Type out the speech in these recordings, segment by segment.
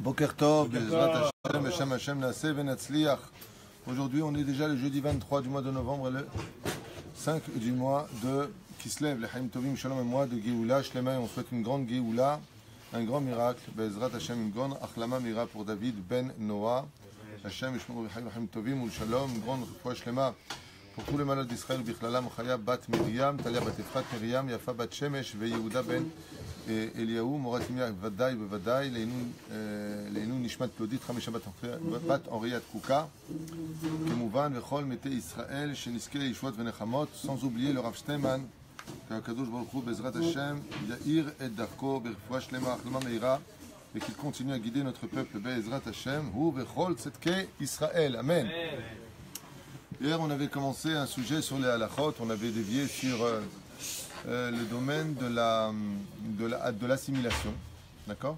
Boker Tov, Bezrat Hashem, Hashem Hashem Naaseh Venatzliach. Aujourd'hui, on est déjà le jeudi 23 du mois de novembre et le 5 du mois de Kislev, le Chaim Tovim Shalom et mois de Géoula. Shlema, et on souhaite une grande Géoula, un grand miracle. Bezrat Hashem, une grande Achlama Mira pour David Ben Noah. Hashem, Yishmor Chaim Tovim ou Shalom, une grande foi Shlema pour tous les malades d'Israël. Bichlala, Mochaya Bat Miriam, Talia Bat Efrat Miriam, Yafa Bat Shemesh, Yehuda Ben Eliyahu, Moratimia Vadaï, Bevadaï, Leinu Nishmat Plodit, Chamisha Bat Henriat Kouka, Kemouvan, Vechol, Mete Israël, Sheniske, Yishwat Venechamot, sans oublier le Rav Steinman, Kadosh Baruch Hu, Bezrat Hashem, Yair et Darko, Berfoua Shlema, Achlama Meira, et qu'il continue à guider notre peuple, Bezrat Hashem, Hu, Vechol, Tzedke, Israël. Amen. Hier, on avait commencé un sujet sur les halachot, on avait dévié sur le domaine de l'assimilation, d'accord?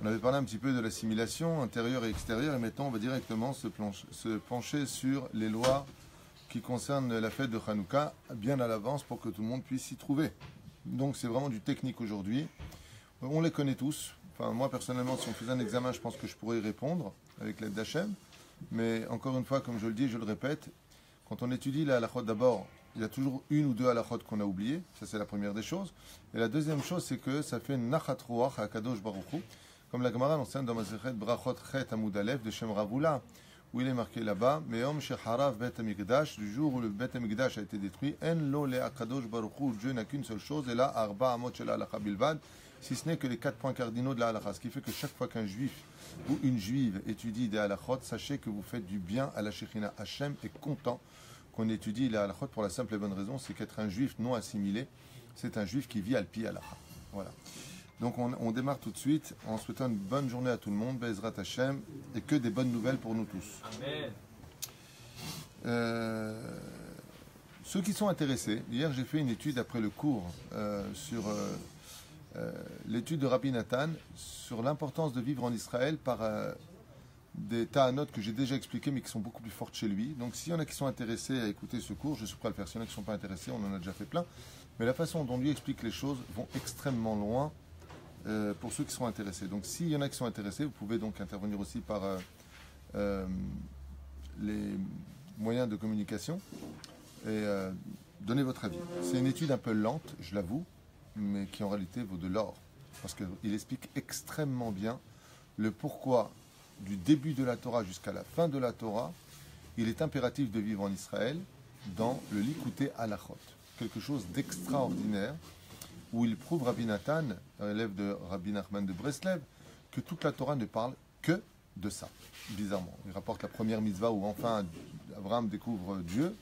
On avait parlé un petit peu de l'assimilation intérieure et extérieure, et maintenant on va directement se pencher sur les lois qui concernent la fête de Hanouka, bien à l'avance pour que tout le monde puisse s'y trouver. Donc c'est vraiment du technique aujourd'hui. On les connaît tous. Enfin, moi personnellement, si on faisait un examen, je pense que je pourrais y répondre avec l'aide d'Hachem. Mais encore une fois, comme je le dis, je le répète, quand on étudie la halachot d'abord, il y a toujours une ou deux halachot qu'on a oubliées. Ça, c'est la première des choses. Et la deuxième chose, c'est que ça fait nachat ruach à Kadosh Baruch Hu. Comme la Gemara l'enseigne dans Masechet Brachot Chet Amud Aleph de Shem Ravula, où il est marqué là-bas, Me'om shecharav Bet Hamikdash, du jour où le Bet Hamikdash a été détruit, En lo le Kadosh Baruch Hu, Dieu n'a qu'une seule chose, et là, Arba Amot Shel Halacha Bilvad, si ce n'est que les 4 points cardinaux de la halacha. Ce qui fait que chaque fois qu'un juif ou une juive étudie des halachot, sachez que vous faites du bien à la Shekhinah. Hachem est content qu'on étudie les halachot pour la simple et bonne raison, c'est qu'être un juif non assimilé, c'est un juif qui vit al pi halacha. Voilà. Donc on démarre tout de suite en souhaitant une bonne journée à tout le monde, Bezrat Hashem, et que des bonnes nouvelles pour nous tous. Amen. Ceux qui sont intéressés, hier j'ai fait une étude après le cours sur l'étude de Rabbi Nathan sur l'importance de vivre en Israël par des ta'anot que j'ai déjà expliquées mais qui sont beaucoup plus fortes chez lui. Donc s'il y en a qui sont intéressés à écouter ce cours, je suis prêt à le faire. S'il y en a qui ne sont pas intéressés, on en a déjà fait plein. Mais la façon dont lui explique les choses vont extrêmement loin pour ceux qui sont intéressés. Donc s'il y en a qui sont intéressés, vous pouvez donc intervenir aussi par les moyens de communication et donner votre avis. C'est une étude un peu lente, je l'avoue, mais qui en réalité vaut de l'or. Parce qu'il explique extrêmement bien le pourquoi du début de la Torah jusqu'à la fin de la Torah, il est impératif de vivre en Israël dans le Likutei Halachot. Quelque chose d'extraordinaire, où il prouve Rabbi Nathan, élève de Rabbi Nachman de Breslev, que toute la Torah ne parle que de ça, bizarrement. Il rapporte la première mitzvah où enfin Abraham découvre Dieu,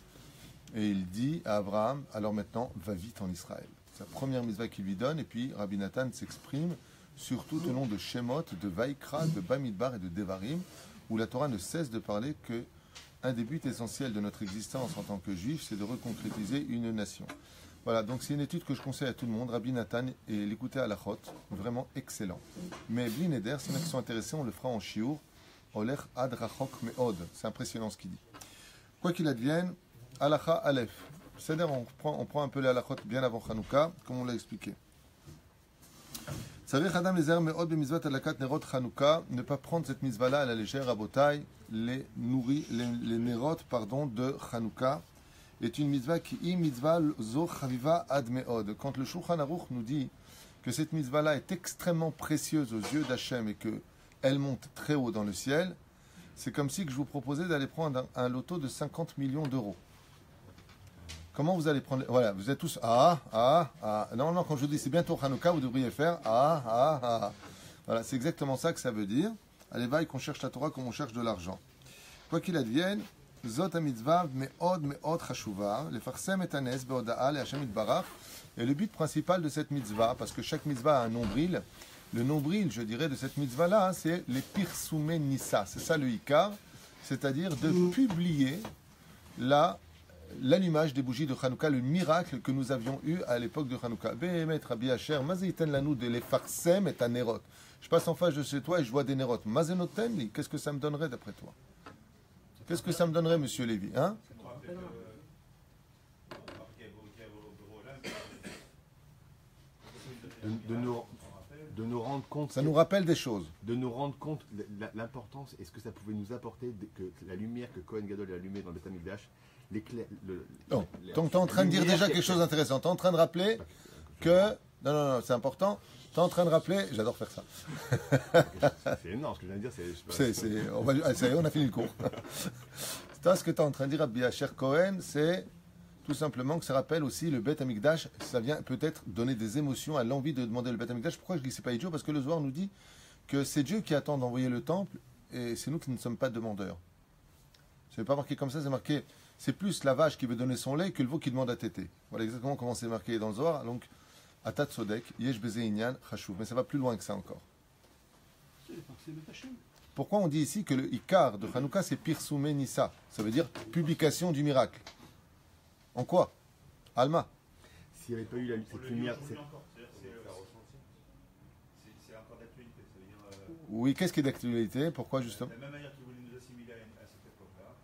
et il dit à Abraham, alors maintenant, va vite en Israël. C'est la première mitzvah qu'il lui donne, et puis Rabbi Nathan s'exprime surtout au nom de Shemot, de Vaikra, de Bamidbar et de Devarim, où la Torah ne cesse de parler que un des buts essentiels de notre existence en tant que juif, c'est de reconcrétiser une nation. Voilà, donc c'est une étude que je conseille à tout le monde, Rabbi Nathan, et l'écouter à la chot, vraiment excellent. Mais Bli Neder, s'il y en a qui sont intéressés, on le fera en shiur, Olech ad rachok me'od, c'est impressionnant ce qu'il dit. Quoi qu'il advienne, Halacha Aleph, c'est-à-dire on prend un peu les halachot bien avant Hanouka, comme on l'a expliqué. Ne pas prendre cette mitzvah-là à la légère, Rabotai, les nerot de Hanouka, est une mitzvah qui est mitzvah zo chaviva ad me'od. Quand le Shulchan Aruch nous dit que cette mitzvah-là est extrêmement précieuse aux yeux d'Hachem et qu'elle monte très haut dans le ciel, c'est comme si que je vous proposais d'aller prendre un loto de 50 millions d'euros. Comment vous allez prendre... Voilà, vous êtes tous... Non, quand je vous dis c'est bientôt Hanouka, vous devriez faire... Voilà, c'est exactement ça que ça veut dire. Allez, vaille qu'on cherche la Torah comme on cherche de l'argent. Quoi qu'il advienne, Zot ha-mitzvah me'od chashuva, lefarsem et anes be'oda'a le'Hashem itbarach. Et le but principal de cette mitzvah, parce que chaque mitzvah a un nombril, le nombril, je dirais, de cette mitzvah-là, c'est les pirsumé nissa. C'est ça le ikar, c'est-à-dire de publier l'allumage des bougies de Hanouka, le miracle que nous avions eu à l'époque de Hanouka. Behemet Rabbi Asher, mazéiten lanou de les farsem et anerot. Je passe en face de chez toi et je vois des nérotes. Mazénoten li, qu'est-ce que ça me donnerait d'après toi? Qu'est-ce que ça me donnerait, monsieur Lévy, hein? De nous rendre compte. Ça nous rappelle des choses. De nous rendre compte de l'importance et ce que ça pouvait nous apporter, que la lumière que Cohen Gadol a allumée dans le Beth Amikdash, l'éclair. Donc, tu es en train de dire déjà quelque chose d'intéressant. Tu es en train de rappeler que. Non, c'est important. Tu es en train de rappeler. J'adore faire ça. C'est énorme ce que je viens de dire. On a fini le cours. Ce que tu es en train de dire, Rabbi Asher Cohen, c'est tout simplement que ça rappelle aussi le Beth Amikdash. Ça vient peut-être donner des émotions à l'envie de demander le Beth Amikdash. Pourquoi je dis que ce n'est pas idiot? Parce que le Zohar nous dit que c'est Dieu qui attend d'envoyer le temple et c'est nous qui ne sommes pas demandeurs. Ce n'est pas marqué comme ça, c'est marqué. C'est plus la vache qui veut donner son lait que le veau qui demande à téter. Voilà exactement comment c'est marqué dans le Zohar. Donc, Atat Sodek, Yesh Beze Inyan, Chashuv. Mais ça va plus loin que ça encore. Pourquoi on dit ici que le Ikar de Hanouka c'est Pirsumé Nissa? Ça veut dire publication du miracle. En quoi? Alma. S'il n'y avait pas eu cette lumière. C'est encore d'actualité. Oui, qu'est-ce qui est d'actualité? Pourquoi justement? De la même manière qu'ils voulaient nous assimiler à cette époque-là,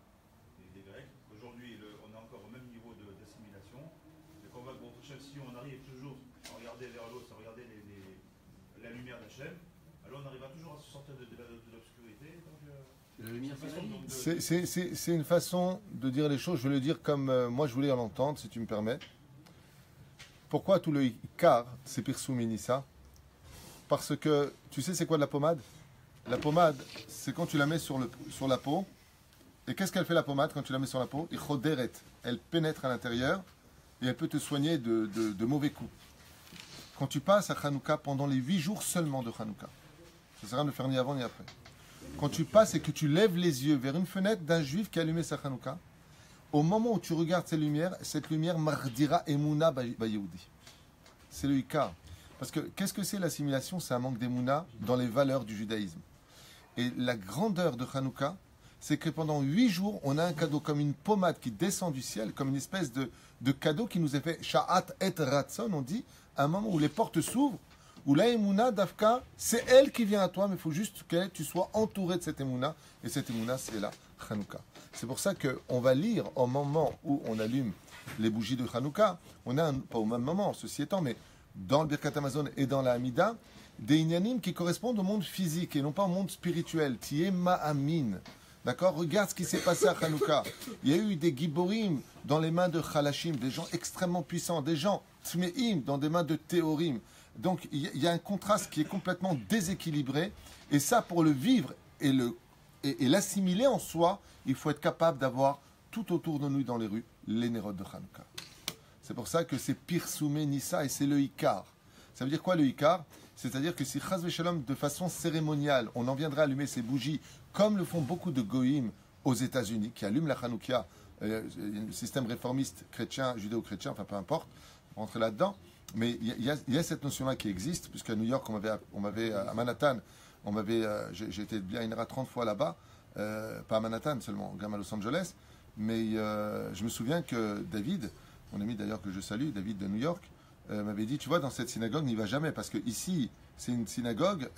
les Grecs, aujourd'hui on est encore au même niveau d'assimilation. Et qu'on va, si on arrive toujours à regarder vers l'eau, à regarder la lumière d'Hachem, alors on arrivera toujours à se sortir de l'obscurité. La lumière, c'est une façon de dire les choses. Je vais le dire comme moi je voulais l'entendre, si tu me permets. Pourquoi tout le Ikar, c'est Pirsum Nissa? Parce que, tu sais c'est quoi de la pommade? La pommade, c'est quand tu la mets sur la peau. Et qu'est-ce qu'elle fait la pommade quand tu la mets sur la peau? Elle pénètre à l'intérieur et elle peut te soigner de mauvais coups. Quand tu passes à Hanouka pendant les 8 jours seulement de Hanouka, ça ne sert à rien de faire ni avant ni après. Quand tu passes et que tu lèves les yeux vers une fenêtre d'un juif qui a allumé sa Hanouka, au moment où tu regardes cette lumière mardira emuna bayehoudi. C'est le Ikar. Parce que qu'est-ce que c'est l'assimilation? C'est un manque d'emuna dans les valeurs du judaïsme. Et la grandeur de Hanouka, c'est que pendant 8 jours, on a un cadeau comme une pommade qui descend du ciel, comme une espèce de cadeau qui nous est fait sha'at et ratson, on dit, un moment où les portes s'ouvrent, où la Emouna d'Afka, c'est elle qui vient à toi, mais il faut juste que tu sois entouré de cette Emouna, et cette Emouna, c'est la Hanouka. C'est pour ça qu'on va lire au moment où on allume les bougies de Hanouka, on a, pas au même moment, ceci étant, mais dans le Birkat Hamazon et dans la Hamida, des inyanim qui correspondent au monde physique et non pas au monde spirituel. Tiye ma'amin. D'accord? Regarde ce qui s'est passé à Hanouka. Il y a eu des giborim dans les mains de Khalashim, des gens extrêmement puissants, des gens tmeim dans des mains de théorim. Donc il y a un contraste qui est complètement déséquilibré. Et ça, pour le vivre et l'assimiler en soi, il faut être capable d'avoir tout autour de nous dans les rues les nérodes de Hanouka. C'est pour ça que c'est Pirsumé Nissa et c'est le Ikar. Ça veut dire quoi le Ikar? C'est-à-dire que si Chaz Veshalom, de façon cérémoniale, on en viendrait à allumer ces bougies, comme le font beaucoup de goïms aux États-Unis, qui allument la Hanouka, le système réformiste chrétien, judéo-chrétien, enfin peu importe, rentrer là-dedans. Mais il y a cette notion-là qui existe, puisqu'à New York, on m'avait à Manhattan, j'ai été bien une 30 fois là-bas, pas à Manhattan seulement, même à Los Angeles, mais je me souviens que David, mon ami d'ailleurs que je salue, David de New York, m'avait dit, tu vois, dans cette synagogue, n'y va jamais, parce que ici, c'est une synagogue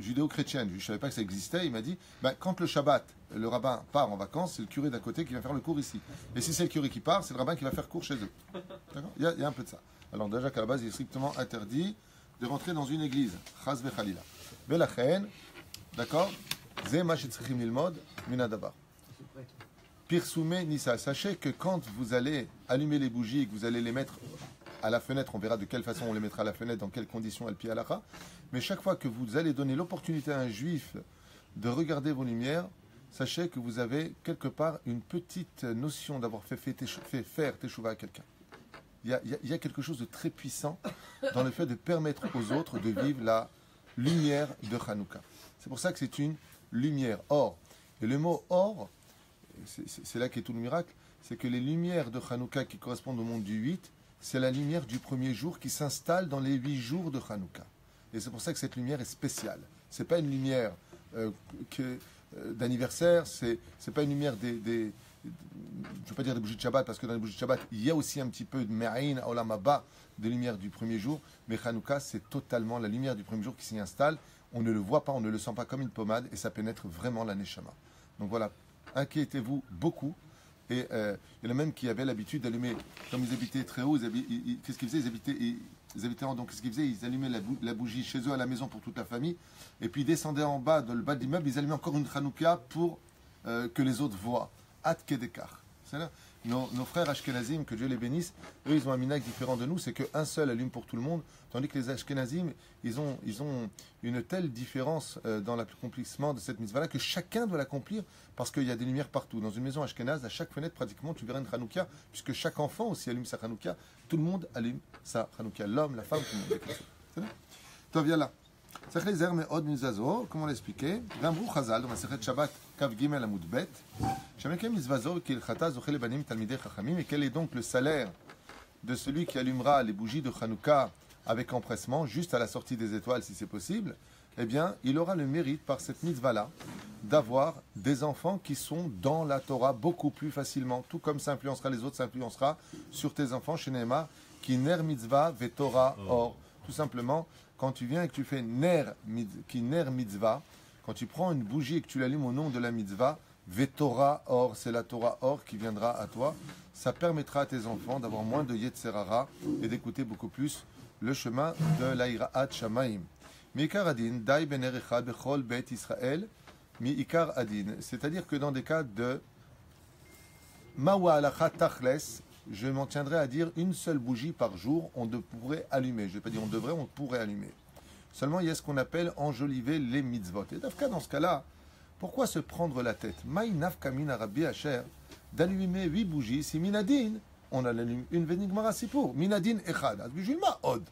judéo-chrétienne. Je ne savais pas que ça existait. Il m'a dit, quand le Shabbat, le rabbin part en vacances, c'est le curé d'à côté qui va faire le cours ici. Et si c'est le curé qui part, c'est le rabbin qui va faire cours chez eux. D'accord? Il y a un peu de ça. Alors déjà qu'à la base, il est strictement interdit de rentrer dans une église. Chaz vechalila. Belachen, d'accord? Ze ma shetzrichim lilmod min hadavar. Pirsumé Nissa. Sachez que quand vous allez allumer les bougies et que vous allez les mettre à la fenêtre, on verra de quelle façon on les mettra à la fenêtre, dans quelles conditions, al-pi halakha. Mais chaque fois que vous allez donner l'opportunité à un juif de regarder vos lumières, sachez que vous avez quelque part une petite notion d'avoir fait faire teshuva à quelqu'un. Il y a quelque chose de très puissant dans le fait de permettre aux autres de vivre la lumière de Hanouka. C'est pour ça que c'est une lumière. Or, et le mot or, c'est là qu'est tout le miracle, c'est que les lumières de Hanouka qui correspondent au monde du 8, c'est la lumière du premier jour qui s'installe dans les 8 jours de Hanouka. Et c'est pour ça que cette lumière est spéciale. Ce n'est pas une lumière d'anniversaire, c'est pas une lumière je ne veux pas dire des bougies de Shabbat, parce que dans les bougies de Shabbat, il y a aussi un petit peu de Me'ain, Olam Haba, de lumière du premier jour. Mais Hanouka, c'est totalement la lumière du premier jour qui s'y installe. On ne le voit pas, on ne le sent pas comme une pommade, et ça pénètre vraiment la Neshama. Donc voilà, inquiétez-vous beaucoup. Et il y en a même qui avaient l'habitude d'allumer, comme ils habitaient très haut, qu'est-ce qu'ils faisaient? les habitaient en, donc ce qu'ils faisaient, ils allumaient la bougie chez eux à la maison pour toute la famille, et puis ils descendaient en bas, dans le bas de l'immeuble, ils allumaient encore une Hanouka pour que les autres voient. At Kedekar. C'est là. Nos frères Ashkenazim, que Dieu les bénisse, eux, ils ont un minag différent de nous, c'est qu'un seul allume pour tout le monde, tandis que les Ashkenazim, ils ont une telle différence dans l'accomplissement de cette mitzvah-là que chacun doit l'accomplir parce qu'il y a des lumières partout. Dans une maison Ashkenaz, à chaque fenêtre, pratiquement, tu verras une Hanouka, puisque chaque enfant aussi allume sa Hanouka. Tout le monde allume sa Hanouka. L'homme, la femme, tout le monde. C'est là. Toi, viens là. Comment l'expliquer? Gamrou Chazal, dans la Sechet Shabbat, Kav Gimel Amud Bet, Shamekem Mitzvazo, Kilchata, Zochel Banim, Talmidei Chachamim, et quel est donc le salaire de celui qui allumera les bougies de Hanouka avec empressement, juste à la sortie des étoiles si c'est possible? Eh bien, il aura le mérite par cette mitzvah-là d'avoir des enfants qui sont dans la Torah beaucoup plus facilement. Tout comme ça influencera les autres, ça influencera sur tes enfants chez Nehema, qui ner mitzvah ve Torah or. Tout simplement, quand tu viens et que tu fais ner mitzvah, quand tu prends une bougie et que tu l'allumes au nom de la mitzvah, ve Torah or, c'est la Torah or qui viendra à toi. Ça permettra à tes enfants d'avoir moins de Yetzerara et d'écouter beaucoup plus le chemin de l'Aïra'at Shamaim. Mi'ikar adin, dai ben erechad bechol beit Israël, mi'ikar adin. C'est-à-dire que dans des cas de mawa alachat tachles, je m'en tiendrai à dire une seule bougie par jour, on pourrait allumer. Je ne vais pas dire on devrait, on pourrait allumer. Seulement, il y a ce qu'on appelle enjoliver les mitzvot. Et d'Afka, dans ce cas-là, pourquoi se prendre la tête? Maï nafka min Rabbi Asher, d'allumer 8 bougies, si minadin, on allume une venigmara sipour. Minadin echad. Adbujulma od.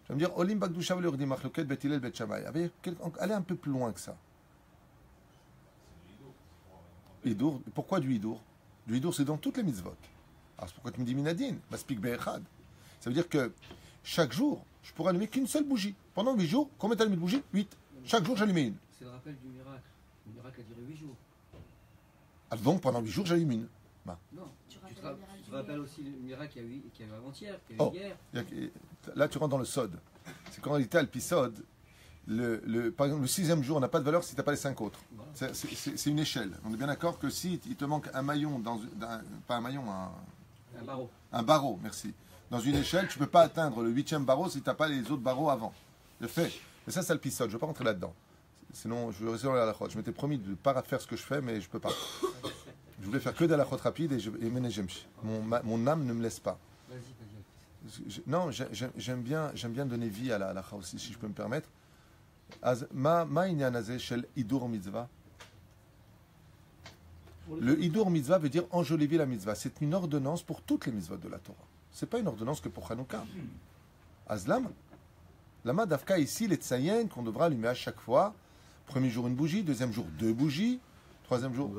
Je vais me dire, Olim Bagdusha Vleurdi Machloket Betilel Bet Shammai. Allez un peu plus loin que ça. Hidour. Pourquoi du hidour? Du hidour, c'est dans toutes les mitzvot. Alors, c'est pourquoi tu me dis minadin? Maspik be'echad. Ça veut dire que chaque jour, je pourrais allumer qu'une seule bougie. Pendant 8 jours, combien tu allumes de bougies? 8. Chaque jour, j'allumais une. C'est le rappel du miracle. Le miracle a duré 8 jours. Alors, donc, pendant 8 jours, j'allume une. Non. Tu te rappelles aussi le miracle qu'il y a eu avant-hier, qu'il y a eu hier. Là, tu rentres dans le sod. C'est qu'en réalité, Alpisod, par exemple, le 6e jour n'a pas de valeur si tu n'as pas les 5 autres. Voilà. C'est une échelle. On est bien d'accord que si il te manque un maillon, pas un maillon, un barreau. Un barreau, merci. Dans une échelle, tu ne peux pas atteindre le 8e barreau si tu n'as pas les autres barreaux avant. Le fait. Mais ça, c'est Alpisod. Je ne veux pas rentrer là-dedans. Sinon, je vais rester dans la halachot. Je m'étais promis de ne pas faire ce que je fais, mais je ne peux pas. Je voulais faire que de la halachot rapide et mon âme ne me laisse pas. Vas-y. Non, j'aime bien donner vie à la halakha aussi, si je peux me permettre. Ma inyan hazeh shel hidur mitzvah. Le hidur mitzvah veut dire enjoliver la mitzvah. C'est une ordonnance pour toutes les mitzvahs de la Torah. C'est pas une ordonnance que pour Hanouka. Azlam. Lama dafka ici les tsayen qu'on devra allumer à chaque fois. Premier jour une bougie, deuxième jour 2 bougies, troisième jour.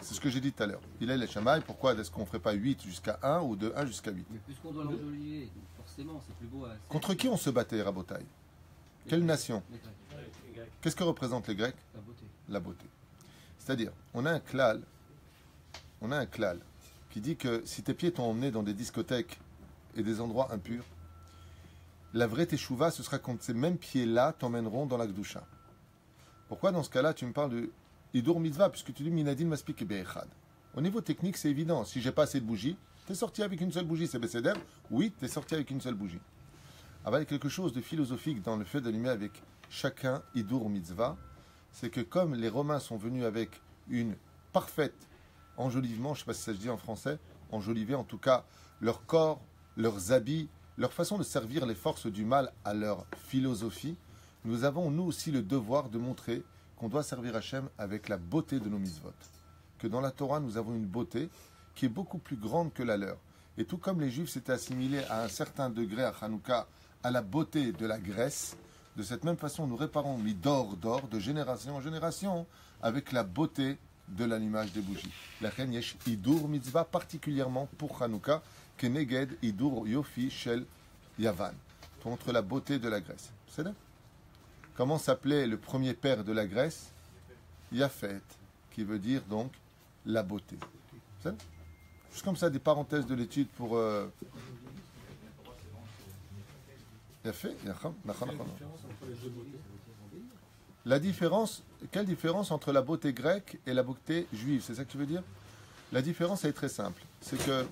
C'est ce que j'ai dit tout à l'heure. Il est les chamaï. Pourquoi est-ce qu'on ne ferait pas 8 jusqu'à 1 ou de 1 jusqu'à 8? Mais puisqu'on doit l'enjoliver, forcément, c'est plus beau. Contre qui on se battait, Rabotai? Quelle nation? Les Grecs. Qu'est-ce que représentent les Grecs? La beauté. La beauté. C'est-à-dire, on a un klal qui dit que si tes pieds t'ont emmené dans des discothèques et des endroits impurs, la vraie teshuva, ce sera quand ces mêmes pieds-là t'emmèneront dans la Gdusha. Pourquoi dans ce cas-là, tu me parles de hidur mitzvah, puisque tu dis minadin maspik et be'echad? Au niveau technique, c'est évident. Si j'ai pas assez de bougies, t'es sorti avec une seule bougie, c'est Besséder. Oui, t'es sorti avec une seule bougie. Avec quelque chose de philosophique dans le fait d'allumer avec chacun hidur mitzvah, c'est que comme les Romains sont venus avec une parfaite enjolivement, je ne sais pas si ça se dit en français, enjoliver en tout cas leur corps, leurs habits, leur façon de servir les forces du mal à leur philosophie, nous avons nous aussi le devoir de montrer qu'on doit servir Hachem avec la beauté de nos mitzvot. Que dans la Torah, nous avons une beauté qui est beaucoup plus grande que la leur. Et tout comme les Juifs s'étaient assimilés à un certain degré à Hanouka, à la beauté de la Grèce, de cette même façon, nous réparons d'or de génération en génération avec la beauté de l'allumage des bougies. La reine yesh hidur mitzvah particulièrement pour Hanouka, keneged hidur yofi shel Yavan, contre la beauté de la Grèce. C'est là. Comment s'appelait le premier père de la Grèce? Yafet, qui veut dire donc la beauté. C'est juste comme ça des parenthèses de l'étude pour. Yafet, la différence, quelle différence entre la beauté grecque et la beauté juive? C'est ça que tu veux dire? La différence elle est très simple. C'est que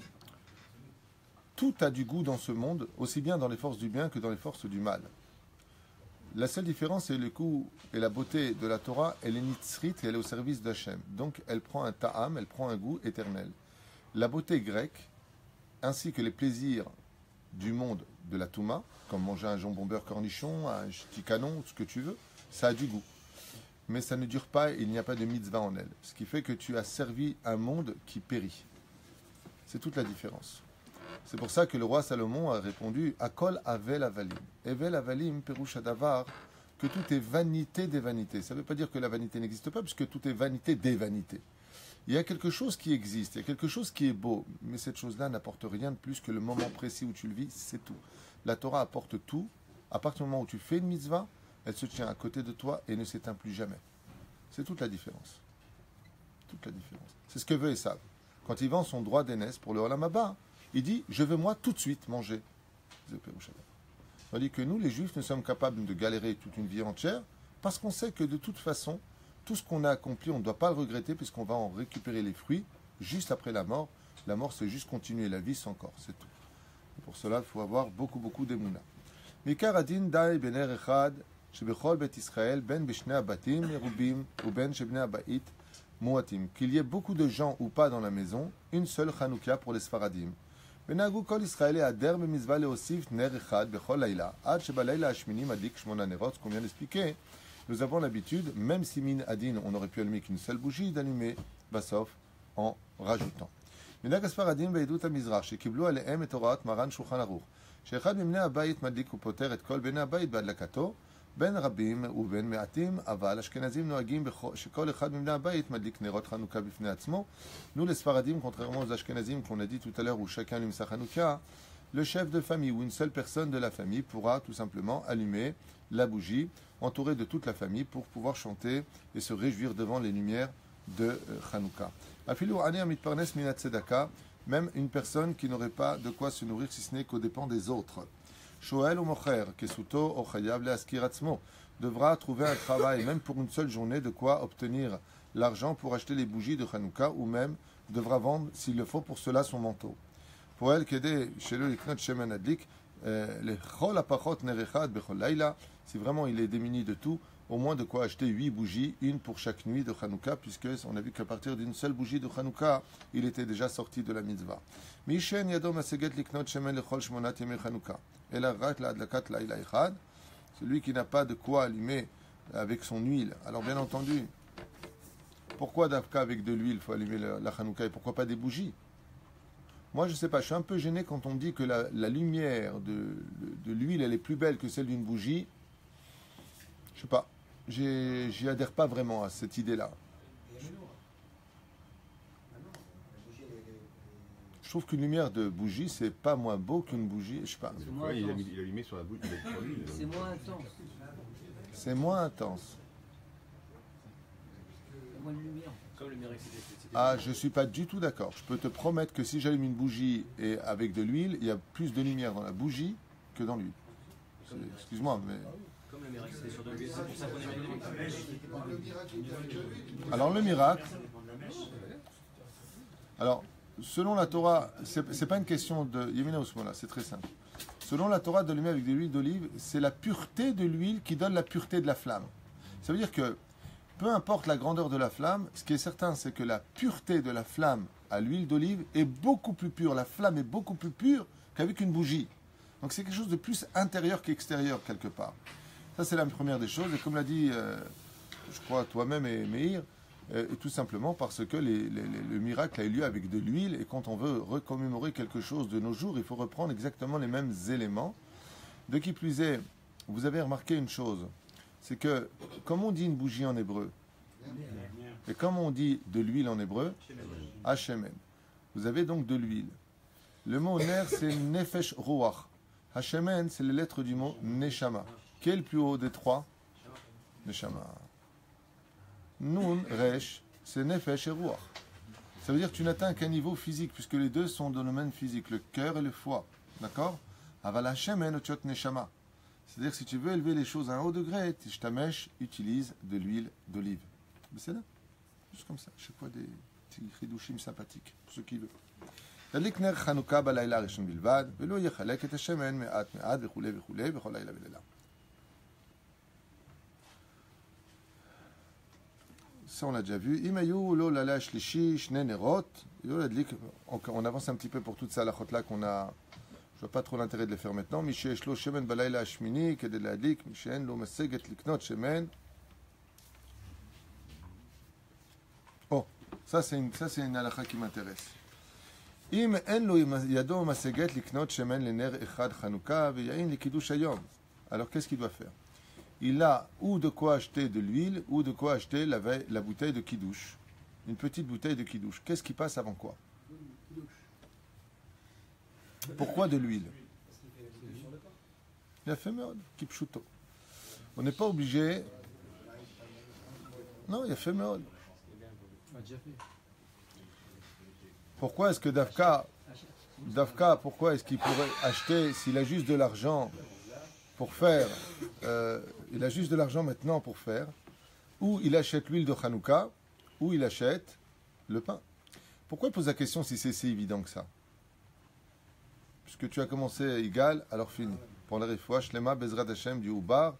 tout a du goût dans ce monde, aussi bien dans les forces du bien que dans les forces du mal. La seule différence, c'est le goût et la beauté de la Torah, elle est nitzrit et elle est au service d'Hachem. Donc elle prend un ta'am, elle prend un goût éternel. La beauté grecque, ainsi que les plaisirs du monde de la Touma, comme manger un jambon beurre cornichon, un petit canon, ce que tu veux, ça a du goût. Mais ça ne dure pas, il n'y a pas de mitzvah en elle. Ce qui fait que tu as servi un monde qui périt. C'est toute la différence. C'est pour ça que le roi Salomon a répondu Akol Avel Avalim. Evel Avalim, Perouche Adavar, que tout est vanité des vanités. Ça ne veut pas dire que la vanité n'existe pas, puisque tout est vanité des vanités. Il y a quelque chose qui existe, il y a quelque chose qui est beau, mais cette chose-là n'apporte rien de plus que le moment précis où tu le vis, c'est tout. La Torah apporte tout. À partir du moment où tu fais une mitzvah, elle se tient à côté de toi et ne s'éteint plus jamais. C'est toute la différence. Toute la différence. C'est ce que veut Esav. Quand il vend son droit d'aînesse pour le Olam Haba, il dit « Je veux moi tout de suite manger ». On dit que nous, les Juifs, nous sommes capables de galérer toute une vie entière parce qu'on sait que de toute façon, tout ce qu'on a accompli, on ne doit pas le regretter puisqu'on va en récupérer les fruits juste après la mort. La mort, c'est juste continuer la vie sans corps, c'est tout. Et pour cela, il faut avoir beaucoup d'émouna. Mikar adin dai bener echad shebechol bet Israël ben b'shnei abatim merubim ou ben shebnei abayit muatim. Qu'il y ait beaucoup de gens ou pas dans la maison, une seule Hanouka pour les Sfaradim. Benagou kol Israël ader b'mizvah leosif ner echad bechol laila ad shebalayla hashmini madik shmona nerot, ce qu'on vient d'expliquer. Nous avons l'habitude, même si min adin, on aurait pu allumer qu'une seule bougie, d'allumer basof en rajoutant. מנהג הספרדים בעדות המזרח שקיבלו עליהם את הוראת מרן שולחן ערוך שאחד מבני הבית מדליק ופותר את כל בני הבית בהדלקתו בין רבים ובין מעטים אבל אשכנזים נוהגים שכל אחד מבני הבית מדליק נרות חנוכה בפני עצמו. Nous les Sfaradim, contrairement aux Ashkenazim qu'on a dit tout à l'heure où chacun allume sa Hanouka, le chef de famille ou une seule personne de la famille pourra tout simplement allumer la bougie entouré de toute la famille pour pouvoir chanter et se réjouir devant les lumières de Hanouka. Même une personne qui n'aurait pas de quoi se nourrir si ce n'est qu'aux dépens des autres. Shoel ou Mocher, Kesuto ou Chayav Leaskir Atzmo, devra trouver un travail, même pour une seule journée, de quoi obtenir l'argent pour acheter les bougies de Hanouka, ou même devra vendre, s'il le faut, pour cela son manteau. Pour elle, Kede, Shelo Liknot Shemen Adlik, le Chol Apachot Nerechad Bechol Laila, si vraiment il est démuni de tout, au moins de quoi acheter 8 bougies, une pour chaque nuit de Hanouka, puisque on a vu qu'à partir d'une seule bougie de Hanouka, il était déjà sorti de la mitzvah. Mishen yadom aseget liknot shemen lechol shmonat yemei Hanouka. Et la rak la adlakat laila echad, celui qui n'a pas de quoi allumer avec son huile. Alors bien entendu, pourquoi d'Afka avec de l'huile il faut allumer la Hanouka et pourquoi pas des bougies? Moi je sais pas, je suis un peu gêné quand on me dit que la lumière de l'huile elle est plus belle que celle d'une bougie. Je sais pas. J'y adhère pas vraiment à cette idée-là. Je trouve qu'une lumière de bougie, c'est pas moins beau qu'une bougie, je sais pas. Il a allumé sur la bougie. C'est moins intense. C'est moins intense. Il y a moins de lumière. Comme le Mirex, Ah, je suis pas du tout d'accord. Je peux te promettre que si j'allume une bougie et avec de l'huile, il y a plus de lumière dans la bougie que dans l'huile. Excuse-moi, mais... Comme le Mirex, c'est sur de l'huile, c'est pour ça qu'on est Alors le miracle, alors selon la Torah, c'est pas une question de Yemina Ousmola, c'est très simple. Selon la Torah, d'allumer avec de l'huile d'olive, c'est la pureté de l'huile qui donne la pureté de la flamme. Ça veut dire que peu importe la grandeur de la flamme, ce qui est certain, c'est que la pureté de la flamme à l'huile d'olive est beaucoup plus pure. La flamme est beaucoup plus pure qu'avec une bougie. Donc c'est quelque chose de plus intérieur qu'extérieur quelque part. Ça, c'est la première des choses. Et comme l'a dit, je crois, toi-même et Meir, tout simplement parce que le miracle a eu lieu avec de l'huile. Et quand on veut recommémorer quelque chose de nos jours, il faut reprendre exactement les mêmes éléments. De qui plus est, vous avez remarqué une chose. C'est que, comme on dit une bougie en hébreu, et comme on dit de l'huile en hébreu, Hashemen. Vous avez donc de l'huile. Le mot ner, c'est nefesh ruach. Hashemen, c'est les lettres du mot neshama. Quel est le plus haut des trois? Neshama. Nun, resh, c'est nefesh et ruach. Ça veut dire que tu n'atteins qu'un niveau physique, puisque les deux sont dans le domaine physique, le cœur et le foie. D'accord? Aval Hashemen otiot neshama. C'est-à-dire que si tu veux élever les choses à un haut degré, Tishtamesh utilise de l'huile d'olive. Mais c'est là. Juste comme ça. Chaque fois des petits ridouchim sympathiques, pour ceux qui veulent. ידליק נר חנוכה בלילה הראשון בלבד, ולא יחלק את השמן מעט מעט וכולי וכולי בכל לילה ולילה. Ça on l'a déjà vu. אם היו לו לילה השלישי שני נרות, on avance un petit peu pour toutes ces halachot là qu'on a. Je vois pas trop l'intérêt de les faire maintenant. מי שיש לו שמן בלילה השמיני כדי להדליק, מי שאין לו משגת לקנות שמן. Ça c'est une halakha qui m'intéresse. אם אין לו ידו משגת לקנות שמן לנר אחד חנוכה ויין לקידוש היום. Alors qu'est-ce qu'il doit faire? Il a ou de quoi acheter de l'huile ou de quoi acheter la bouteille de kidouche. Une petite bouteille de kidouche. Qu'est-ce qui passe avant quoi? Pourquoi de l'huile? Il a fait merde, kipchuto. On n'est pas obligé. Non, il a fait merde. Pourquoi est-ce que Dafka, pourquoi est-ce qu'il pourrait acheter, s'il a juste de l'argent pour faire, il a juste de l'argent maintenant pour faire, ou il achète l'huile de Hanouka, ou il achète le pain. Pourquoi il pose la question si c'est si évident que ça? Puisque tu as commencé égal, alors fini. Pour la réfoua, Shlema, Bezrat Hashem du Oubar,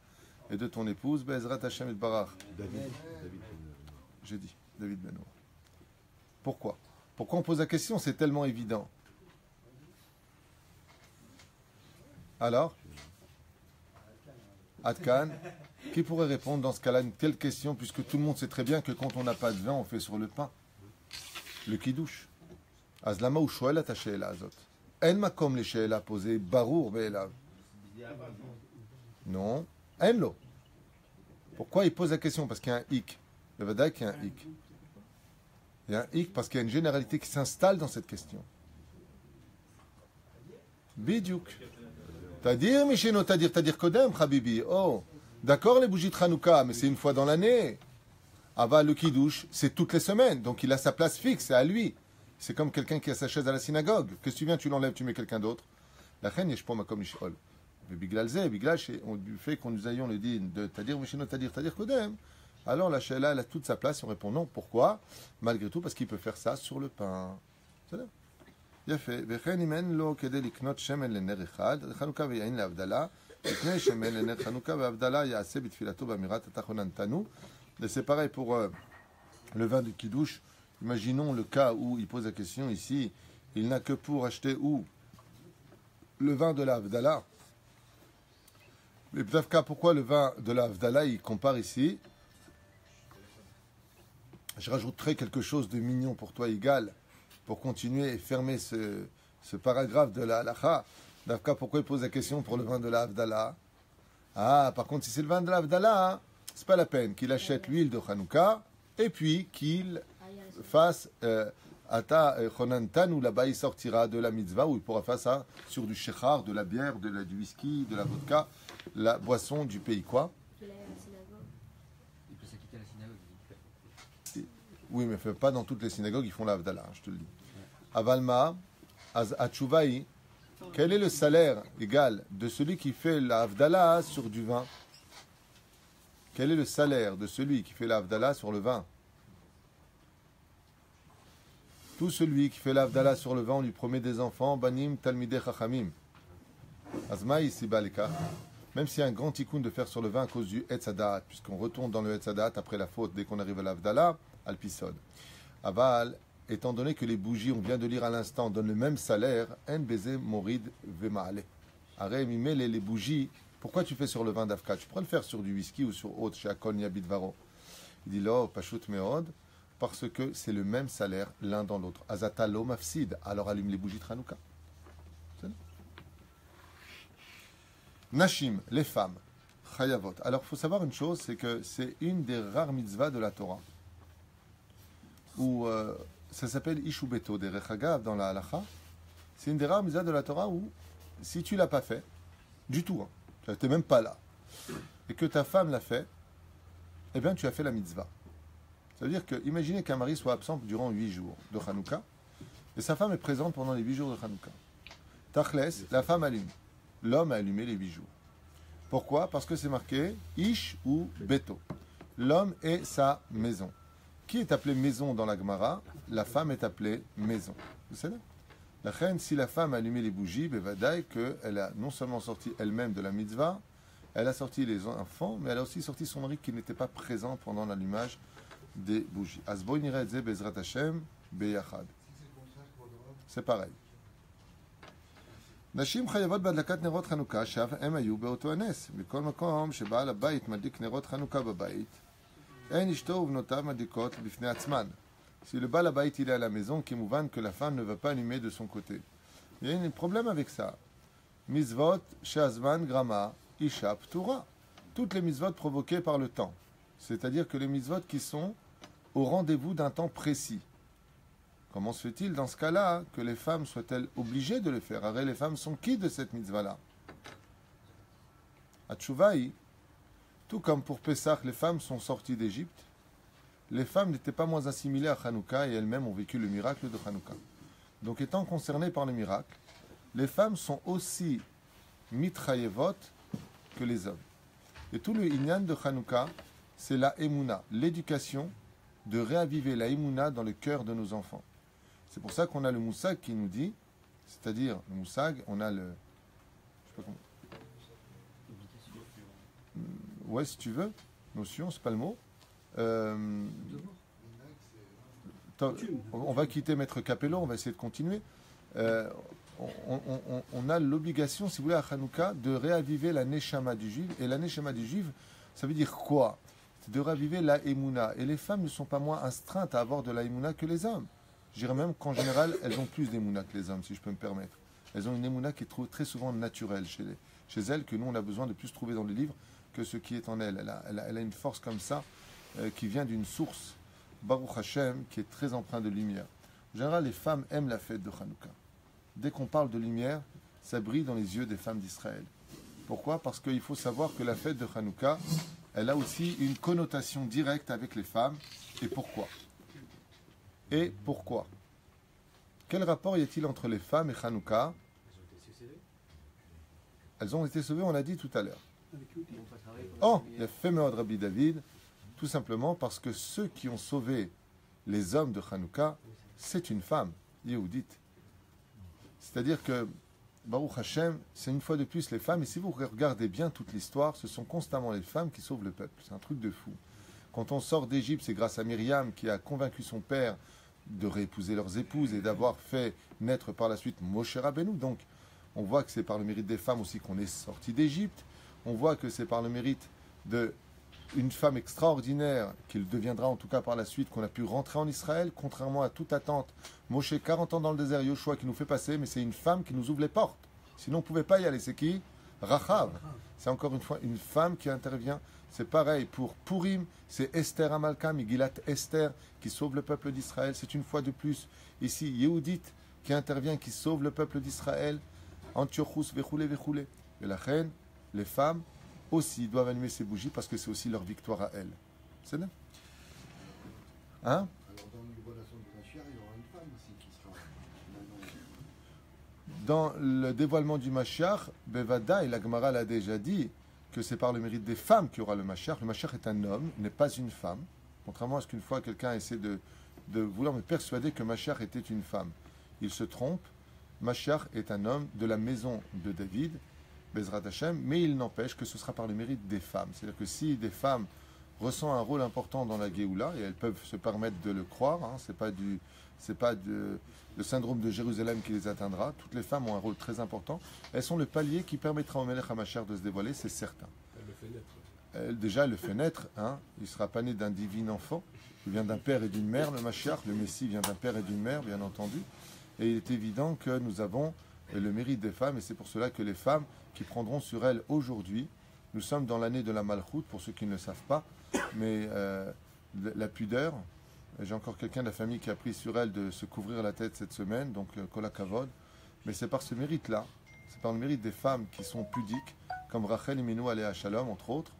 et de ton épouse, Bezrat Hashem et Barach. J'ai dit, David Benoît. Pourquoi? Pourquoi on pose la question? C'est tellement évident. Alors, Adkan, qui pourrait répondre dans ce cas-là une telle question, puisque tout le monde sait très bien que quand on n'a pas de vin, on fait sur le pain. Le kidouche. Azlama ou shoel attaché la azot. En makom les sheela posé, barour be'elav. Non, en lo. Pourquoi il pose la question? Parce qu'il y a un hic. Le vadaï qu'il y a un hic. Il y a un hic parce qu'il y a une généralité qui s'installe dans cette question. Bidiouk. Tadir, Michino, tadir Kodem, Habibi. Oh, d'accord, les bougies de Hanouka, mais c'est une fois dans l'année. Ava, le kidouche, c'est toutes les semaines. Donc il a sa place fixe, c'est à lui. C'est comme quelqu'un qui a sa chaise à la synagogue. Que tu viens, tu l'enlèves, tu mets quelqu'un d'autre. La reine, je pas comme Ishol. Mais Biglalze, du fait qu'on nous ayons le dit de Tadir, Michino, tadir Kodem. Alors la Sheila, elle a toute sa place. On répond non. Pourquoi? Malgré tout, parce qu'il peut faire ça sur le pain. C'est là. יפה, וכן אם אין לו כדי לקנות שמן לנר אחד, חנוכה ויין להבדלה, לפני שמן לנר חנוכה והבדלה יעשה בתפילתו באמירת התחוננתנו. C'est pareil pour le vin de Kiddush. Imaginons le cas où il pose la question ici, il n'a que pour acheter où le vin de la Havdalah. Mais Ptafka, pourquoi le vin de la Havdalah, il compare ici? Je rajouterai quelque chose de mignon pour toi, Igal, pour continuer et fermer ce paragraphe de la halacha. Dafka, pourquoi il pose la question pour le vin de la Havdalah? Ah, par contre, si c'est le vin de la Havdalah, c'est pas la peine qu'il achète l'huile de Hanouka et puis qu'il fasse Ata Chonantan, où là-bas il sortira de la mitzvah, où il pourra faire ça sur du shechar, de la bière, du whisky, de la vodka, la boisson du pays quoi. Il peut s'acquitter à la synagogue. Oui, mais pas dans toutes les synagogues, ils font la Havdalah, je te le dis. Avalma, Atchouvaï, quel est le salaire égal de celui qui fait la Havdalah sur du vin? Quel est le salaire de celui qui fait la Havdalah sur le vin? Tout celui qui fait la Havdalah sur le vin, on lui promet des enfants, Banim, Talmideh, Chachamim. Azmaï, Sibaleka. Même s'il y a un grand tikkun de faire sur le vin à cause du Etzadat, puisqu'on retourne dans le Etzadat après la faute dès qu'on arrive à la Havdalah, Alpisod. Aval, étant donné que les bougies, on vient de lire à l'instant, donnent le même salaire, En Beze Morid Vemaale. Arrête, les bougies, pourquoi tu fais sur le vin d'Afka? Tu pourrais le faire sur du whisky ou sur autre, chez Akon Yabit Varo. Il dit là, Pashut Meod, parce que c'est le même salaire l'un dans l'autre. Azata lo mafsid, alors allume les bougies de Hanouka. Nashim, les femmes, Chayavot. Alors, il faut savoir une chose, c'est que c'est une des rares mitzvahs de la Torah. Où ça s'appelle Ishubeto, des Rechagav dans la halacha. C'est une des rares mitzvahs de la Torah où, si tu ne l'as pas fait, du tout, tu n'étais même pas là, et que ta femme l'a fait, eh bien, tu as fait la mitzvah. Ça veut dire que, imaginez qu'un mari soit absent durant 8 jours de Hanouka, et sa femme est présente pendant les 8 jours de Hanouka. Tachles, la femme allume. L'homme a allumé les 8 jours. Pourquoi? Parce que c'est marqué Ish ou Beto. L'homme est sa maison. Qui est appelé maison dans la Gemara? La femme est appelée maison. Vous savez? La reine, si la femme a allumé les bougies, bevadaï qu'elle a non seulement sorti elle-même de la mitzvah, elle a sorti les enfants, mais elle a aussi sorti son mari qui n'était pas présent pendant l'allumage des bougies. Asboy niredze bezrat Hashem beyachad. C'est pareil. נשים חייבות בהדלקת נרות חנוכה שאף הם היו באותו הנס. בכל מקום שבעל הבית מדליק נרות חנוכה בבית, אין אשתו ובנותיו מדליקות בפני עצמן. Si le bal à bait il est à la maison, qui mouvane que la femme ne va pas allumer de son côté. Il y a un problème avec ça. Mitzvot, shazman, grama, isha, ptura. Toutes les mitzvot provoquées par le temps. C'est-à-dire que les mitzvot qui sont au rendez-vous d'un temps précis. Comment se fait-il dans ce cas-là que les femmes soient-elles obligées de le faire? Arrête, les femmes sont qui de cette mitzvah-là? À Tchouvaï, tout comme pour Pessah, les femmes sont sorties d'Égypte, les femmes n'étaient pas moins assimilées à Hanouka et elles-mêmes ont vécu le miracle de Hanouka. Donc étant concernées par le miracle, les femmes sont aussi mitrayevot que les hommes. Et tout le inyan de Hanouka, c'est la émouna, l'éducation, de réaviver la émouna dans le cœur de nos enfants. C'est pour ça qu'on a le moussag qui nous dit, c'est-à-dire le moussag, on a le... Je sais pas comment... Ouais, si tu veux, notion, c'est pas le mot. On va quitter Maître Capello, on va essayer de continuer. On a l'obligation, si vous voulez, à Hanouka, de réaviver la neshama du juif. Et la neshama du juif, ça veut dire quoi? C'est de réaviver la émouna. Et les femmes ne sont pas moins astreintes à avoir de la émouna que les hommes. Je dirais même qu'en général, elles ont plus d'émouna que les hommes, si je peux me permettre. Elles ont une émouna qui est très souvent naturelle chez elles, que nous, on a besoin de plus trouver dans les livres que ce qui est en elles. Elle a une force comme ça, qui vient d'une source, Baruch Hashem, qui est très empreinte de lumière. En général, les femmes aiment la fête de Hanouka. Dès qu'on parle de lumière, ça brille dans les yeux des femmes d'Israël. Pourquoi? Parce qu'il faut savoir que la fête de Hanouka, elle a aussi une connotation directe avec les femmes. Et pourquoi? Et pourquoi? Quel rapport y a-t-il entre les femmes et Hanouka? Elles ont été sauvées, on l'a dit tout à l'heure. Oh, il a fait Meod Rabbi David, tout simplement parce que ceux qui ont sauvé les hommes de Hanouka, c'est une femme, Yehudite. C'est-à-dire que, Baruch Hashem, c'est une fois de plus les femmes, et si vous regardez bien toute l'histoire, ce sont constamment les femmes qui sauvent le peuple. C'est un truc de fou. Quand on sort d'Égypte, c'est grâce à Myriam qui a convaincu son père de réépouser leurs épouses et d'avoir fait naître par la suite Moshe Rabbeinu. Donc, on voit que c'est par le mérite des femmes aussi qu'on est sorti d'Égypte. On voit que c'est par le mérite d'une femme extraordinaire, qu'il deviendra en tout cas par la suite, qu'on a pu rentrer en Israël, contrairement à toute attente. Moshe, 40 ans dans le désert, Yoshua qui nous fait passer, mais c'est une femme qui nous ouvre les portes. Sinon, on ne pouvait pas y aller. C'est qui? Rachav. C'est encore une fois une femme qui intervient. C'est pareil pour Purim, c'est Esther Amalka, Migilat Esther, qui sauve le peuple d'Israël. C'est une fois de plus ici Yehudit qui intervient, qui sauve le peuple d'Israël. Antiochus, Vechoulé, Vechoulé. Et la reine, les femmes aussi doivent allumer ces bougies parce que c'est aussi leur victoire à elles. C'est bien. Hein? Alors dans le dévoilement du Mashiach, il y aura une femme aussi qui sera dans le dévoilement du Mashiach, Bevada, et la Gemara l'a déjà dit, que c'est par le mérite des femmes qu'il y aura le Mashiach. Le Mashiach est un homme, il n'est pas une femme. Contrairement à ce qu'une fois quelqu'un essaie de vouloir me persuader que Mashiach était une femme. Il se trompe. Mashiach est un homme de la maison de David, Bezrat Hashem, mais il n'empêche que ce sera par le mérite des femmes. C'est-à-dire que si des femmes ressentent un rôle important dans la Géoula, et elles peuvent se permettre de le croire, hein, c'est pas le syndrome de Jérusalem qui les atteindra. Toutes les femmes ont un rôle très important. Elles sont le palier qui permettra au Melech HaMashiach de se dévoiler, c'est certain. Elle le fait naître. Déjà, elle le fait naître. Hein. Il ne sera pas né d'un divin enfant. Il vient d'un père et d'une mère, le Mashiach. Le Messie vient d'un père et d'une mère, bien entendu. Et il est évident que nous avons le mérite des femmes, et c'est pour cela que les femmes qui prendront sur elles aujourd'hui, nous sommes dans l'année de la Malchoute, pour ceux qui ne le savent pas, mais la pudeur. J'ai encore quelqu'un de la famille qui a pris sur elle de se couvrir la tête cette semaine, donc Kola Kavod. Mais c'est par ce mérite-là, c'est par le mérite des femmes qui sont pudiques, comme Rachel Imenu Aléa Shalom, entre autres,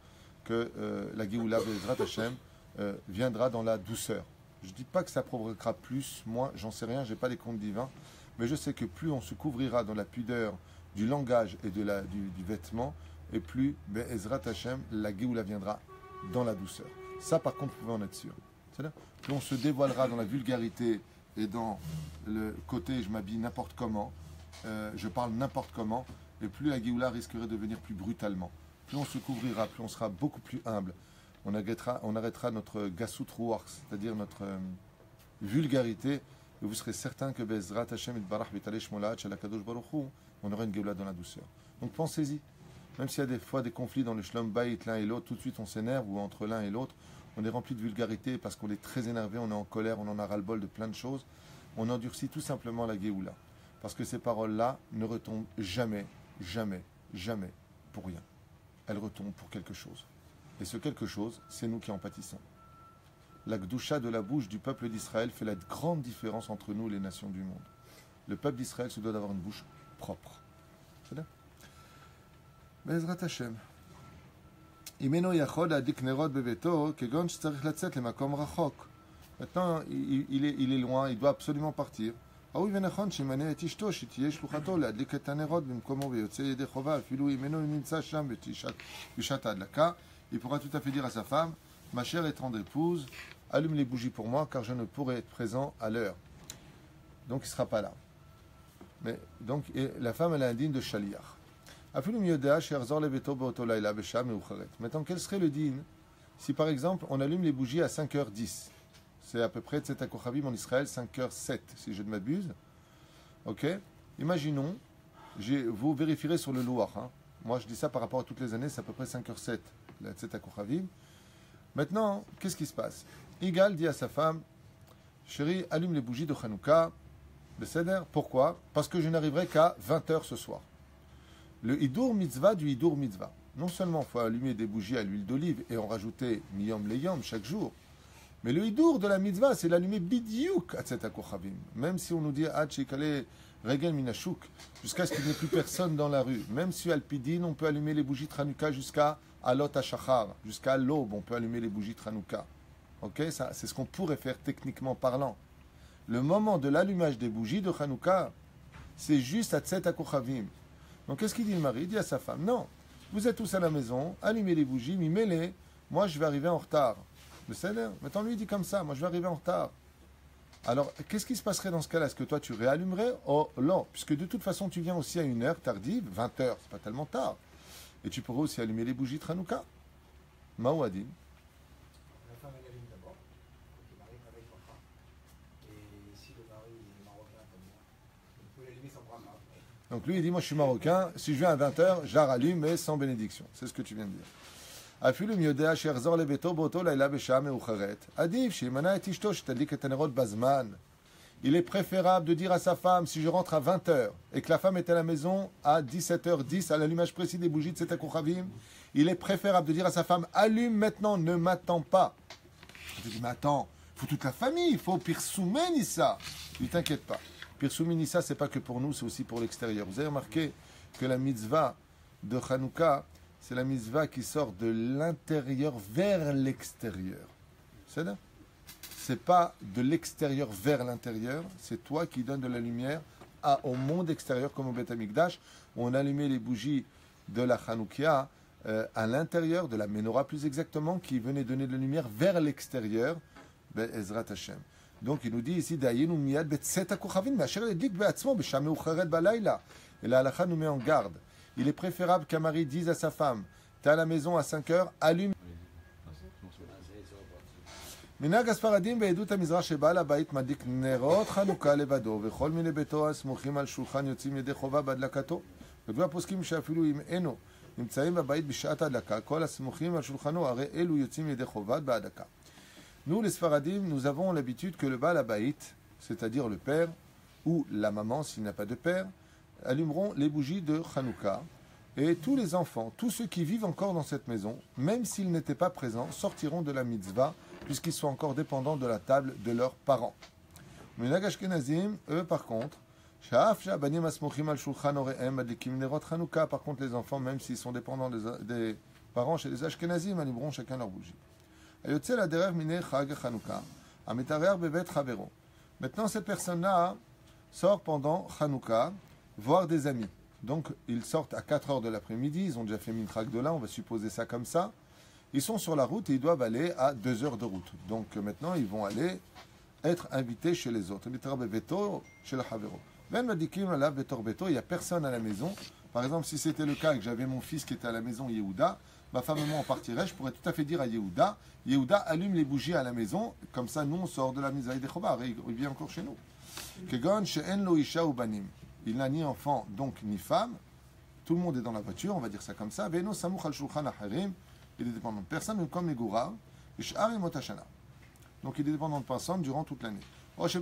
que la Géoula Bezrat Hashem viendra dans la douceur. Je ne dis pas que ça provoquera plus, moi, j'en sais rien, je n'ai pas les comptes divins, mais je sais que plus on se couvrira dans la pudeur du langage et du vêtement, et plus Bezrat Hashem, la Géoula viendra dans la douceur. Ça, par contre, vous pouvez en être sûr. C'est là. Plus on se dévoilera dans la vulgarité et dans le côté je m'habille n'importe comment, je parle n'importe comment, et plus la Géoula risquerait de venir plus brutalement. Plus on se couvrira, plus on sera beaucoup plus humble. On arrêtera notre gasout ruach, c'est-à-dire notre vulgarité, et vous serez certain que Bezrat Hashem et Barach Vitalesh Molat Shalakadosh Baruch Hu, on aura une Géoula dans la douceur. Donc pensez-y. Même s'il y a des fois des conflits dans le Shlom Bayit, l'un et l'autre, tout de suite on s'énerve, ou entre l'un et l'autre, on est rempli de vulgarité parce qu'on est très énervé, on est en colère, on en a ras-le-bol de plein de choses. On endurcit tout simplement la Géoula. Parce que ces paroles-là ne retombent jamais, jamais, jamais pour rien. Elles retombent pour quelque chose. Et ce quelque chose, c'est nous qui en pâtissons. La Gdusha de la bouche du peuple d'Israël fait la grande différence entre nous et les nations du monde. Le peuple d'Israël se doit d'avoir une bouche propre. C'est là. Bezrat Hashem. Maintenant, il est loin, il doit absolument partir. Il pourra tout à fait dire à sa femme, ma chère et tendre épouse, allume les bougies pour moi car je ne pourrai être présent à l'heure. Donc il ne sera pas là. Mais, donc, et la femme elle est indigne de shaliach. Maintenant, quel serait le din si par exemple on allume les bougies à 5h10? C'est à peu près Tzet HaKochavim en Israël, 5h07 si je ne m'abuse. Ok? Imaginons, vous vérifierez sur le Louach. Hein. Moi je dis ça par rapport à toutes les années, c'est à peu près 5h07, la Tzet HaKochavim. Maintenant, qu'est-ce qui se passe? Igal dit à sa femme, chérie, allume les bougies de Hanouka. Pourquoi? Parce que je n'arriverai qu'à 20h ce soir. Le Hidur Mitzvah du Hidur Mitzvah. Non seulement il faut allumer des bougies à l'huile d'olive et en rajouter miyom leyom chaque jour, mais le Hidur de la Mitzvah, c'est l'allumer bidiouk à Tzet HaKochavim. Même si on nous dit Ad Shekale Regel Minashuk, jusqu'à ce qu'il n'y ait plus personne dans la rue. Même si Alpidine, on peut allumer les bougies de Hanouka jusqu'à Alot HaShachar, jusqu'à l'aube, on peut allumer les bougies de Hanouka. Ok, ça, c'est ce qu'on pourrait faire techniquement parlant. Le moment de l'allumage des bougies de Hanouka, c'est juste à Tzet HaKochavim. Donc qu'est-ce qu'il dit le mari? Il dit à sa femme, non, vous êtes tous à la maison, allumez les bougies, mimez-les, moi je vais arriver en retard. Le salaire, maintenant lui il dit comme ça, moi je vais arriver en retard. Alors qu'est-ce qui se passerait dans ce cas-là? Est-ce que toi tu réallumerais? Oh non, puisque de toute façon tu viens aussi à une heure tardive, 20h, c'est pas tellement tard. Et tu pourrais aussi allumer les bougies de Hanouka. Maouadin. La femme elle allume d'abord, le mari travaille pour ça. Et si le mari est marocain comme moi, il peut l'allumer sans bracha. Donc lui il dit, moi je suis marocain, si je viens à 20h, je la rallume, mais sans bénédiction. C'est ce que tu viens de dire. Il est préférable de dire à sa femme, si je rentre à 20h et que la femme est à la maison à 17h10, à l'allumage précis des bougies de Tzet HaKochavim, il est préférable de dire à sa femme, allume maintenant, ne m'attends pas. Je te dis, mais attends, il faut toute la famille, il faut Pirsoumen Nissa. Ne t'inquiète pas. Pirsoumen Nissa, c'est pas que pour nous, c'est aussi pour l'extérieur. Vous avez remarqué que la mitzvah de Hanouka, c'est la mitzvah qui sort de l'intérieur vers l'extérieur. C'est là? C'est pas de l'extérieur vers l'intérieur, c'est toi qui donnes de la lumière au monde extérieur, comme au Beth Amikdash, où on allumait les bougies de la Hanoukia à l'intérieur, de la menorah plus exactement, qui venait donner de la lumière vers l'extérieur, Ezrat Hashem. Donc il nous dit ici, Dayenu miyad betzet hakochavim, masher ledlik be'atzmo, b'sham meucharet balayla. Et la halakha nous met en garde. Il est préférable qu'un mari dise à sa femme, t'es à la maison à 5h, allume. מנהג הספרדים בעדות המזרח שבעל הבית מדליק נרות חנוכה לבדו וכל מיני ביתו הסמוכים על שולחן יוצאים ידי חובה בהדלקתו. כתבי הפוסקים שאפילו אם אינו נמצאים בבית בשעת ההדלקה, כל הסמוכים על שולחנו הרי אלו יוצאים ידי חובה בהדלקה. Nous les Sfaradim, nous avons l'habitude que le Baal Habayit, c'est-à-dire le père ou la maman s'il n'a pas de père, allumeront les bougies de Hanouka. Et tous les enfants, tous ceux qui vivent encore dans cette maison, même s'ils n'étaient pas présents, sortiront de la mitzvah, puisqu'ils sont encore dépendants de la table de leurs parents. Mais les Ashkenazim, eux par contre, par contre les enfants, même s'ils sont dépendants des parents chez les Ashkenazim, allumeront chacun leur bougie. Maintenant cette personne-là sort pendant Hanouka voir des amis. Donc, ils sortent à 4h de l'après-midi, ils ont déjà fait Minchag de là, on va supposer ça comme ça. Ils sont sur la route et ils doivent aller à 2 heures de route. Donc, maintenant, ils vont aller être invité chez les autres. Il n'y a personne à la maison. Par exemple, si c'était le cas et que j'avais mon fils qui était à la maison, Yehuda, ma femme et moi on partirait, je pourrais tout à fait dire à Yehuda, Yehuda allume les bougies à la maison, comme ça nous on sort de la misaï de Chobar, et il vient encore chez nous. Kegon she'en lo isha ou banim. Il n'a ni enfant, donc ni femme. Tout le monde est dans la voiture, on va dire ça comme ça. Ve'eno samuch al shulchan acharim. Il est dépendant de personne, comme Megura, et sh'ar imot hashana. Donc il est dépendant de personne durant toute l'année. Donc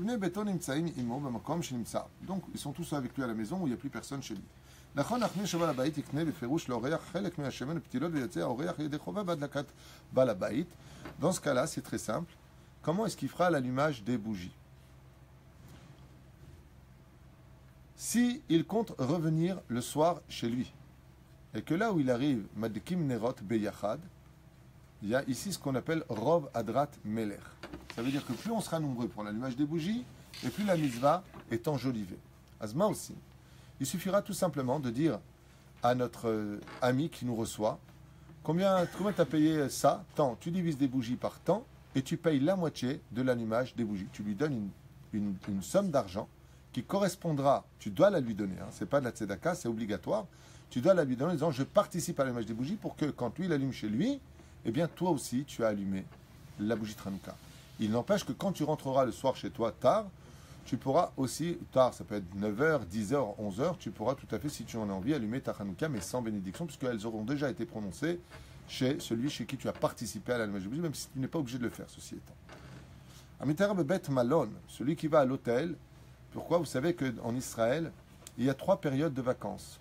ils sont tous avec lui à la maison où il n'y a plus personne chez lui. Dans ce cas-là, c'est très simple. Comment est-ce qu'il fera l'allumage des bougies? Si il compte revenir le soir chez lui, et que là où il arrive, Madkim Nerot Beyachad, il y a ici ce qu'on appelle Rov Adrat Meler. Ça veut dire que plus on sera nombreux pour l'allumage des bougies, et plus la mitzvah est enjolivée. Azma aussi. Il suffira tout simplement de dire à notre ami qui nous reçoit, combien tu as payé ça? Tant. Tu divises des bougies par temps, et tu payes la moitié de l'allumage des bougies. Tu lui donnes une somme d'argent qui correspondra, tu dois la lui donner, hein, c'est pas de la tzedaka, c'est obligatoire, tu dois la lui donner en disant je participe à l'allumage des bougies pour que quand lui il allume chez lui, eh bien toi aussi tu as allumé la bougie de Hanouka. Il n'empêche que quand tu rentreras le soir chez toi tard, tu pourras aussi, tard ça peut être 9h, 10h, 11h, tu pourras tout à fait si tu en as envie allumer ta Hanouka mais sans bénédiction puisqu'elles auront déjà été prononcées chez celui chez qui tu as participé à l'allumage des bougies, même si tu n'es pas obligé de le faire, ceci étant. Amitarab bet malon, celui qui va à l'hôtel. Pourquoi? Vous savez qu'en Israël, il y a 3 périodes de vacances.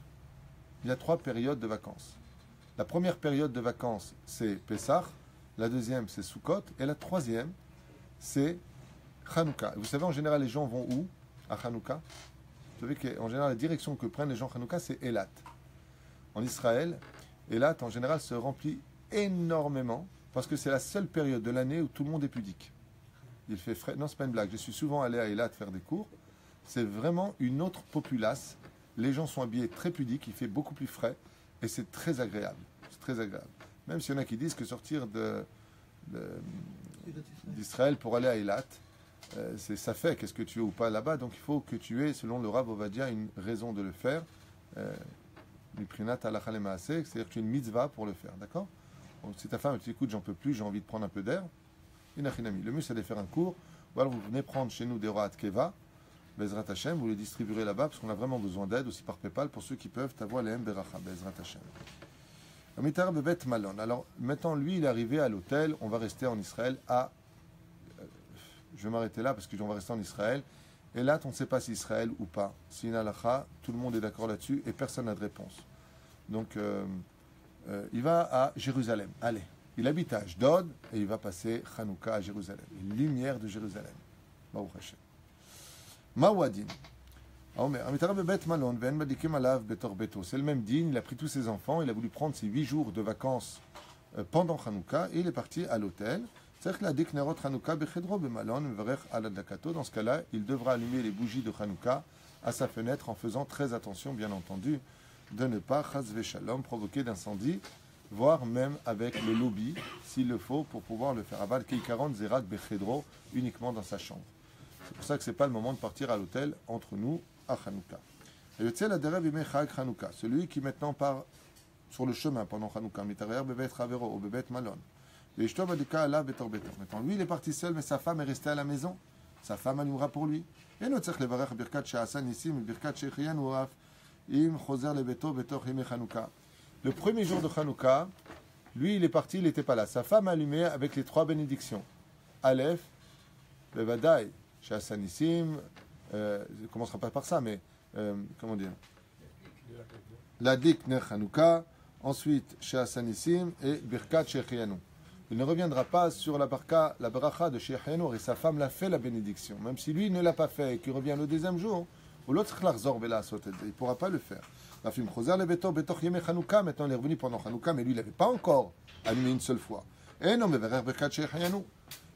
Il y a 3 périodes de vacances. La première période de vacances, c'est Pessah. La deuxième, c'est Sukkot. Et la troisième, c'est Hanouka. Vous savez, en général, les gens vont où à Hanouka? Vous savez qu'en général, la direction que prennent les gens à Hanouka, c'est Eilat. En Israël, Eilat, en général, se remplit énormément parce que c'est la seule période de l'année où tout le monde est pudique. Il fait frais. Non, c'est pas une blague. Je suis souvent allé à Eilat faire des cours. C'est vraiment une autre populace. Les gens sont habillés très pudiques, il fait beaucoup plus frais et c'est très agréable. C'est très agréable. Même s'il y en a qui disent que sortir d'Israël pour aller à Eilat, ça fait qu'est-ce que tu es ou pas là-bas. Donc il faut que tu aies, selon le Rav Ovadia, une raison de le faire. C'est-à-dire que tu as une mitzvah pour le faire. D'accord? Donc, si ta femme te dit écoute, j'en peux plus, j'ai envie de prendre un peu d'air, inachinami. Le mieux c'est de faire un cours. Ou alors vous venez prendre chez nous des Horat Keva. Bezrat Hashem, vous les distribuerez là-bas parce qu'on a vraiment besoin d'aide aussi par PayPal pour ceux qui peuvent avoir les Beracha, Bezrat Hashem. Amitar bebet malon. Alors maintenant, lui, il est arrivé à l'hôtel. On va rester en Israël je vais m'arrêter là parce qu'on va rester en Israël. Et là, on ne sait pas si Israël ou pas. Si une halakha, tout le monde est d'accord là-dessus et personne n'a de réponse. Donc, il va à Jérusalem. Allez. Il habite à Ashdod et il va passer Hanouka à Jérusalem. Lumière de Jérusalem. Baruch Hashem. Mawadin. C'est le même din, il a pris tous ses enfants, il a voulu prendre ses 8 jours de vacances pendant Hanouka et il est parti à l'hôtel. Dans ce cas-là, il devra allumer les bougies de Hanouka à sa fenêtre en faisant très attention, bien entendu, de ne pas chas v'shalom provoquer d'incendie, voire même avec le lobby, s'il le faut, pour pouvoir le faire. Aval keikaron zerak bechedro, uniquement dans sa chambre. C'est pour ça que ce n'est pas le moment de partir à l'hôtel entre nous à Hanouka. Celui qui maintenant part sur le chemin pendant Hanouka, maintenant lui il est parti seul mais sa femme est restée à la maison. Sa femme allumera pour lui. Le premier jour de Hanouka, lui il est parti, il n'était pas là. Sa femme allumait avec les 3 bénédictions. Aleph, Bevadai, Shasanissim, je ne commencerai pas par ça, mais comment dire? Ladik Ner Hanouka, ensuite Shasanissim et Birkat Shechianu. Il ne reviendra pas sur la bracha de Shechianu et sa femme l'a fait la bénédiction. Même si lui ne l'a pas fait et qu'il revient le 2e jour, ou l'autre il ne pourra pas le faire. Maintenant il est revenu pendant Hanouka, mais lui il n'avait pas encore allumé une seule fois. Et non, mais Birkat Shechianu.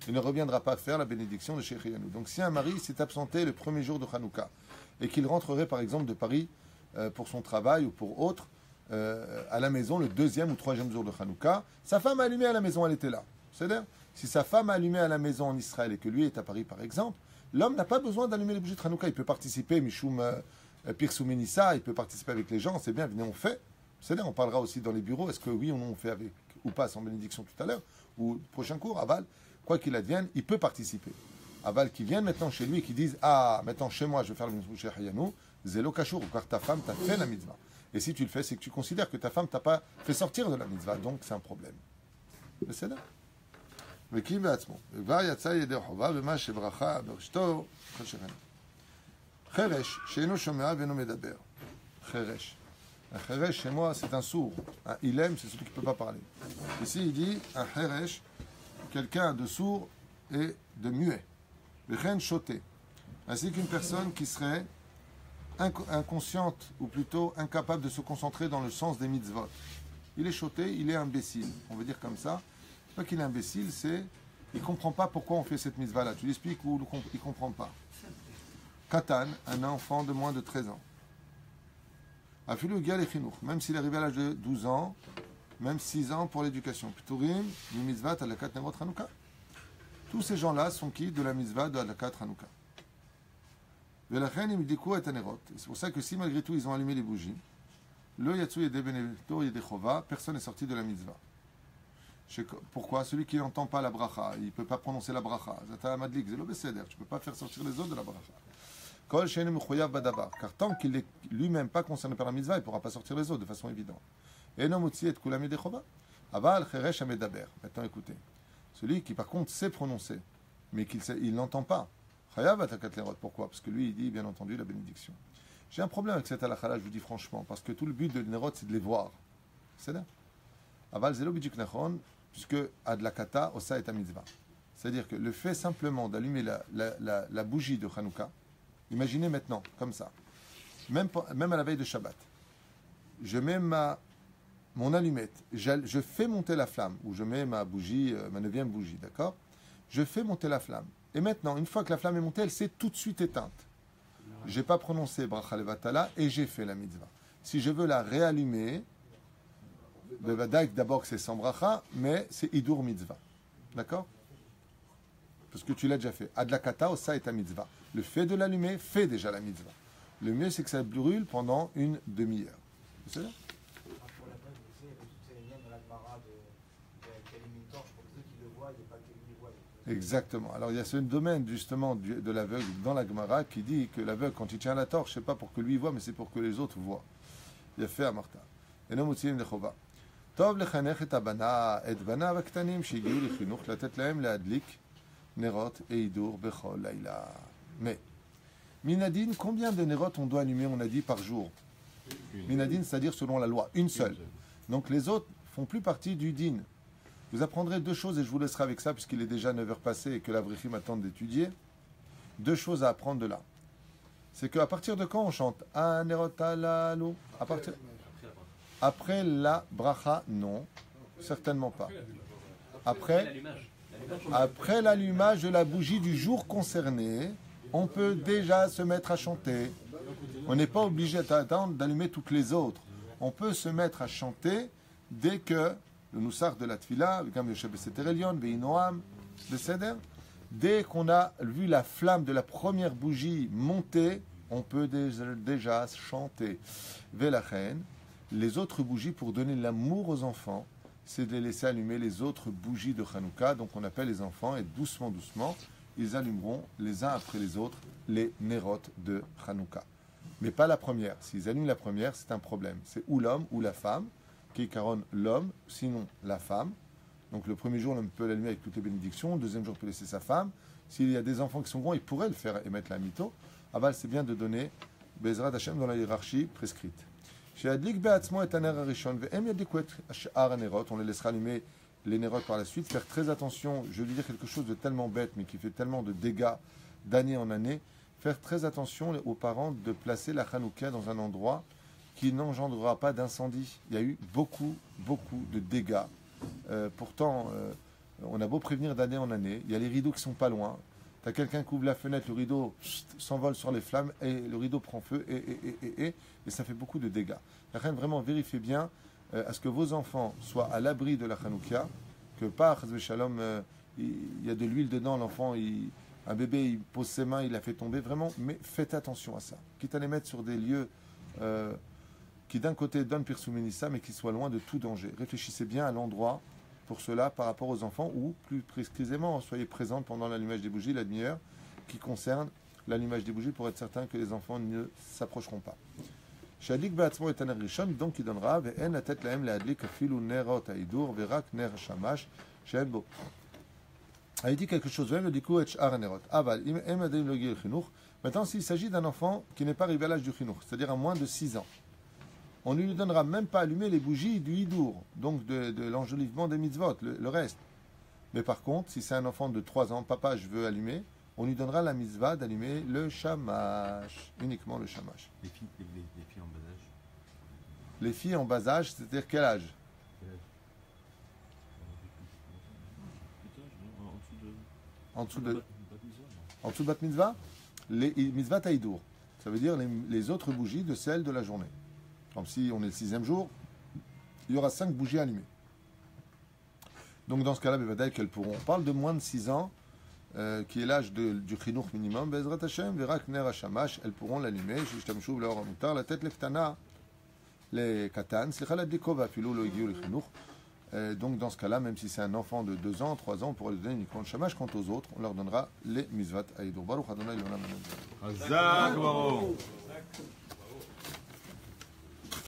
Il ne reviendra pas faire la bénédiction de Shechianu. Donc si un mari s'est absenté le premier jour de Hanouka et qu'il rentrerait par exemple de Paris pour son travail ou pour autre, à la maison le 2e ou 3e jour de Hanouka, sa femme a allumé à la maison, elle était là. C'est-à-dire, Si sa femme a allumé à la maison en Israël et que lui est à Paris, par exemple, l'homme n'a pas besoin d'allumer les bougies de Hanouka. Il peut participer, Mishum Pirsum Nissa, il peut participer avec les gens, c'est bien, venez, on fait. C'est-à-dire, on parlera aussi dans les bureaux, est-ce que oui ou non on fait avec, ou pas, sans bénédiction tout à l'heure, ou prochain cours, Aval, quoi qu'il advienne, il peut participer. Aval qui viennent maintenant chez lui et qui disent, ah, maintenant chez moi, je vais faire le mitzvah chez Hayanou, Zélo Kachour, car ta femme t'a fait la mitzvah. Et si tu le fais, c'est que tu considères que ta femme t'a pas fait sortir de la mitzvah, donc c'est un problème. C'est là. וקים בעצמו, וכבר יצא ידי חובה במה שברכה ברשתו חשכנה. חרש שאינו שומע ואינו מדבר. חרש. Un חרש chez moi c'est un sourd. Un ilem c'est celui qui ne peut pas parler. Ici il dit un חרש, quelqu'un de sourd et de muet. וכן שוטה. Ainsi qu'une personne qui serait inconsciente ou plutôt incapable de se concentrer dans le sens des mitzvot. Il est choté, il est imbécile. On veut dire comme ça. Pas qu'il est imbécile, c'est il ne comprend pas pourquoi on fait cette mitzvah-là. Tu l'expliques ou il ne comprend pas. Katan, un enfant de moins de 13 ans. Afilu Gal et Chinour, même s'il est arrivé à l'âge de 12 ans, même 6 ans pour l'éducation. Piturim, mi mitzvah, Adlakat Nerot Hanouka. Tous ces gens-là sont qui de la mitzvah de Adlakat Hanouka. Velachen, im dikou et Nerot. C'est pour ça que si malgré tout ils ont allumé les bougies, le Yatsu Yede Benevito Yede Chova, personne n'est sorti de la mitzvah. Pourquoi? Celui qui n'entend pas la bracha, il ne peut pas prononcer la bracha. Zata Madlik, Zelo Beseder, tu ne peux pas faire sortir les autres de la bracha. Kol Sheinu Mechuyav Badabar, car tant qu'il n'est lui-même pas concerné par la mitzvah, il ne pourra pas sortir les autres de façon évidente. Enom Utzi et Kulam Yedechova. Aval Cheresh Amedaber. Maintenant écoutez. Celui qui par contre sait prononcer, mais qu'il n'entend pas. Chayav Atakat Lerot. Pourquoi? Parce que lui il dit bien entendu la bénédiction. J'ai un problème avec cette halakha, je vous dis franchement, parce que tout le but de Nerot c'est de les voir. C'est là. Aval Zelo Bidjuk Nachon. Puisque Adlakata, Osa est un mitzvah. C'est-à-dire que le fait simplement d'allumer la bougie de Hanouka, imaginez maintenant, comme ça, même à la veille de Shabbat, je mets mon allumette, je fais monter la flamme, ou je mets ma bougie, ma 9e bougie, d'accord? Je fais monter la flamme. Et maintenant, une fois que la flamme est montée, elle s'est tout de suite éteinte. Je n'ai pas prononcé Bracha Levatala et j'ai fait la mitzvah. Si je veux la réallumer, d'abord c'est sans bracha, mais c'est idur mitzvah. D'accord? Parce que tu l'as déjà fait. Adlakata, ça est ta mitzvah. Le fait de l'allumer fait déjà la mitzvah. Le mieux c'est que ça brûle pendant une demi-heure. C'est ça? Pour la preuve, vous savez, toutes ces liens dans la Gemara qui allume une torche pour ceux qui le voient, il n'y a pas que lui qui voit. Exactement. Alors il y a ce domaine justement de l'aveugle dans la Gemara qui dit que l'aveugle quand il tient la torche, c'est pas pour que lui voit, mais c'est pour que les autres voient. Il a fait à Martha. Et non mutzilim lechova. טוב לחנך את בניו הקטנים שהגיעו לחינוך, לתת להם להדליק נרות הידור בכל לילה. Mais, Minadine, combien de nérotes on doit allumer, on a dit, par jour? Minadine, c'est-à-dire selon la loi, une seule. Donc les autres font plus partie du din. Vous apprendrez 2 choses et je vous laisserai avec ça puisqu'il est déjà 9h passé et que la Vrichim m'attend d'étudier. 2 choses à apprendre de là. C'est qu'à partir de quand on chante un nerot alalou? À partir... Après la bracha, non, certainement pas. Après l'allumage de la bougie du jour concerné, on peut déjà se mettre à chanter. On n'est pas obligé d'attendre d'allumer toutes les autres. On peut se mettre à chanter dès que le noussar de la tfila, dès qu'on a vu la flamme de la première bougie monter, on peut déjà chanter. Velachen. Les autres bougies, pour donner l'amour aux enfants, c'est de les laisser allumer les autres bougies de Hanouka. Donc on appelle les enfants et doucement, doucement, ils allumeront les uns après les autres les nérotes de Hanouka. Mais pas la première. S'ils allument la première, c'est un problème. C'est ou l'homme ou la femme, qui caronne l'homme, sinon la femme. Donc le premier jour, l'homme peut l'allumer avec toutes les bénédictions. Le deuxième jour, il peut laisser sa femme. S'il y a des enfants qui sont grands, il pourrait le faire émettre la mytho. Aval, c'est bien de donner Bezrat Hashem dans la hiérarchie prescrite. On les laissera allumer les nérotes par la suite. Faire très attention, je vais dire quelque chose de tellement bête, mais qui fait tellement de dégâts d'année en année. Faire très attention aux parents de placer la Hanouka dans un endroit qui n'engendrera pas d'incendie. Il y a eu beaucoup de dégâts. Pourtant, on a beau prévenir d'année en année. Il y a les rideaux qui sont pas loin. Tu as quelqu'un qui ouvre la fenêtre, le rideau s'envole sur les flammes et le rideau prend feu et ça fait beaucoup de dégâts. La reine, vraiment, vérifiez bien à ce que vos enfants soient à l'abri de la Hanouka, que par Shalom, il y a de l'huile dedans, l'enfant, un bébé, il pose ses mains, il la fait tomber, vraiment, mais faites attention à ça. Quitte à les mettre sur des lieux qui d'un côté donnent Pirsouménissa, mais qui soient loin de tout danger. Réfléchissez bien à l'endroit pour cela par rapport aux enfants, ou plus précisément, soyez présents pendant l'allumage des bougies, la demi-heure, qui concerne l'allumage des bougies, pour être certain que les enfants ne s'approcheront pas. Shadik Ba'atzmo et Taner Rishon, donc il donnera, ve'en la tête lahem le'adlik afilu nerot haidur, ve'rak ner shamash, she'en bo. Il dit quelque chose, même du coup, et sh'ar nerot. Aval, im adim lo gil chinuch. Maintenant, s'il s'agit d'un enfant qui n'est pas arrivé à l'âge du chinuch, c'est-à-dire à moins de 6 ans, on ne lui donnera même pas allumer les bougies du hidour, donc de l'enjolivement des mitzvot, le reste. Mais par contre, si c'est un enfant de 3 ans, papa, je veux allumer, on lui donnera la mitzvah d'allumer le shamash, uniquement le shamash. Les filles en bas âge. Les filles en bas âge, c'est-à-dire quel âge? En dessous de bat mitzvah? Les mitzvah taïdour. Ça veut dire les autres bougies de celles de la journée. Comme si on est le 6e jour, il y aura 5 bougies allumées. Donc dans ce cas-là, Bevadaï qu'elles pourront. On parle de moins de 6 ans, qui est l'âge du chinuch minimum. Bezrat Hashem, verak ner hashamash, elles pourront l'allumer. Shishtamshu v'leor hamutar, la tête leftana, les katan, slicha la dikova, filou lo igiu le chinuch. Donc dans ce cas-là, même si c'est un enfant de 2 ans, 3 ans, on pourra lui donner uniquement le shamash. Quant aux autres, on leur donnera les mizvat aïdour. Baruch Adonai l'olam. Hazak Baruch.